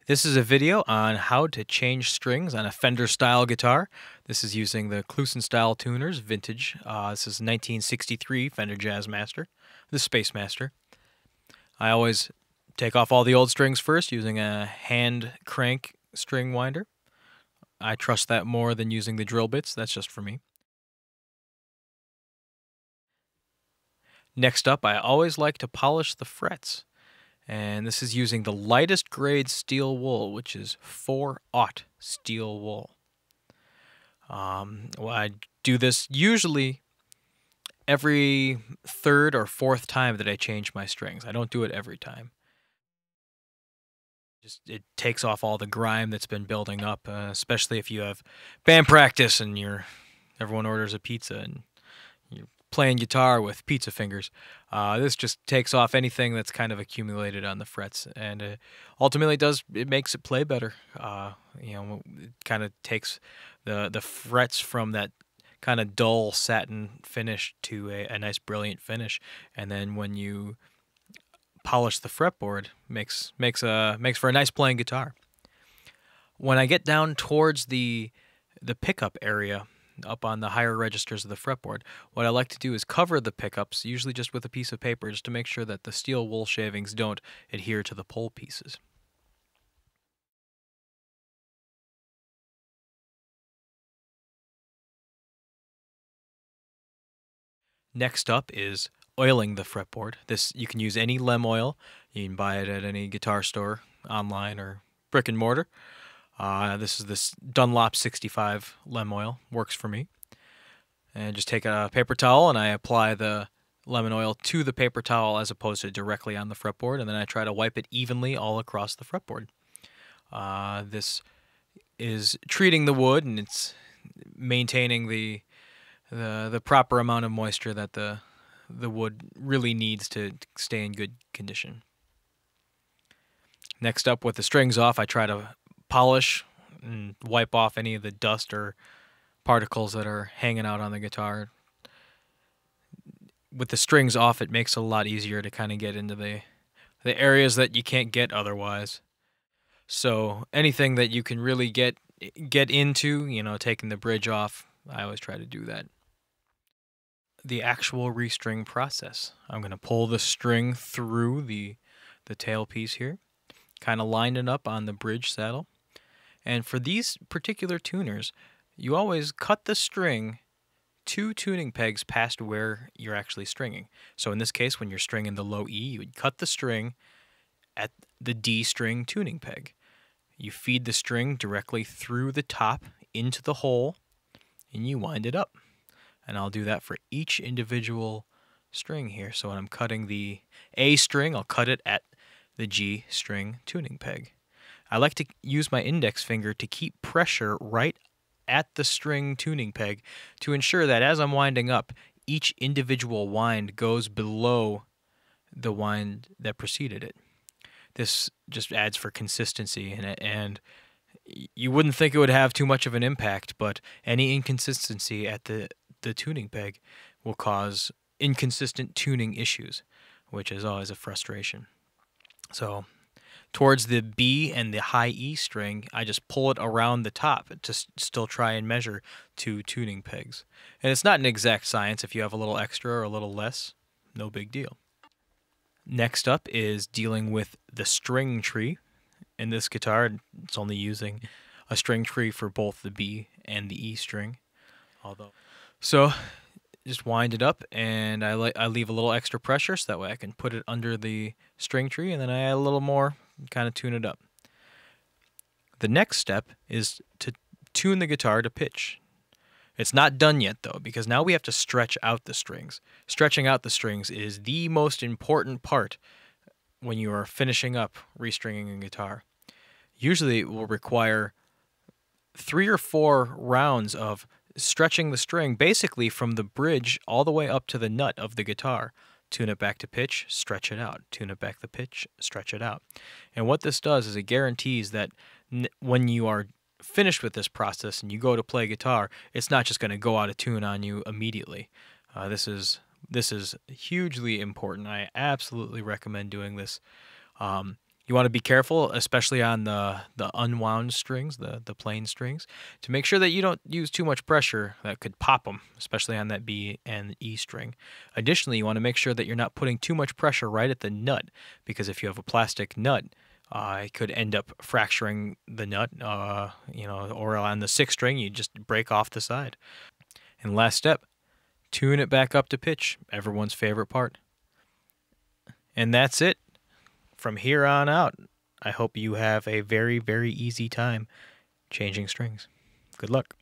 This is a video on how to change strings on a Fender style guitar. This is using the Klusen style tuners, vintage. This is 1963 Fender Jazzmaster, the Space Master. I always take off all the old strings first using a hand crank string winder. I trust that more than using the drill bits. That's just for me. Next up, I always like to polish the frets. And this is using the lightest grade steel wool, which is 4/0 steel wool. Well, I do this usually every third or fourth time that I change my strings. I don't do it every time. Just it takes off all the grime that's been building up, especially if you have band practice and everyone orders a pizza and you're playing guitar with pizza fingers. This just takes off anything that's kind of accumulated on the frets, and ultimately it makes it play better. It kind of takes the frets from that kind of dull satin finish to a nice brilliant finish, and then when you polish the fretboard, makes for a nice playing guitar. When I get down towards the pickup area, up on the higher registers of the fretboard, what I like to do is cover the pickups, usually just with a piece of paper, just to make sure that the steel wool shavings don't adhere to the pole pieces. Next up is oiling the fretboard. This you can use any lem oil. You can buy it at any guitar store, online or brick and mortar. This is this Dunlop 65 lem oil. Works for me. And just take a paper towel and I apply the lemon oil to the paper towel as opposed to directly on the fretboard, and then I try to wipe it evenly all across the fretboard. This is treating the wood, and it's maintaining the proper amount of moisture that the wood really needs to stay in good condition. Next up, with the strings off, I try to polish and wipe off any of the dust or particles that are hanging out on the guitar. With the strings off, it makes it a lot easier to kind of get into the areas that you can't get otherwise. So anything that you can really get into, taking the bridge off, I always try to do that. The actual restring process. I'm going to pull the string through the tail piece here, kind of line it up on the bridge saddle. And for these particular tuners, you always cut the string 2 tuning pegs past where you're actually stringing. So in this case, when you're stringing the low E, you would cut the string at the D string tuning peg. You feed the string directly through the top into the hole, and you wind it up. And I'll do that for each individual string here. So when I'm cutting the A string, I'll cut it at the G string tuning peg. I like to use my index finger to keep pressure right at the string tuning peg to ensure that as I'm winding up, each individual wind goes below the wind that preceded it. This just adds for consistency, and you wouldn't think it would have too much of an impact, but any inconsistency at the tuning peg will cause inconsistent tuning issues, which is always a frustration. So towards the B and the high E string, I just pull it around the top to still try and measure 2 tuning pegs. And it's not an exact science. If you have a little extra or a little less, no big deal. Next up is dealing with the string tree. In this guitar, it's only using a string tree for both the B and the E string. So just wind it up, and I leave a little extra pressure so that way I can put it under the string tree, and then I add a little more, kind of tune it up. The next step is to tune the guitar to pitch. It's not done yet though, because now we have to stretch out the strings. Stretching out the strings is the most important part when you are finishing up restringing a guitar. Usually it will require 3 or 4 rounds of stretching the string basically from the bridge all the way up to the nut of the guitar. Tune it back to pitch, stretch it out. Tune it back to pitch, stretch it out. And what this does is it guarantees that when you are finished with this process and you go to play guitar, it's not just going to go out of tune on you immediately. This is hugely important. I absolutely recommend doing this. You want to be careful, especially on the unwound strings, the plain strings, to make sure that you don't use too much pressure that could pop them, especially on that B and E string. Additionally, you want to make sure that you're not putting too much pressure right at the nut, because if you have a plastic nut, it could end up fracturing the nut, or on the sixth string, you just break off the side. And last step, tune it back up to pitch, everyone's favorite part. And that's it. From here on out, I hope you have a very, very easy time changing strings. Good luck.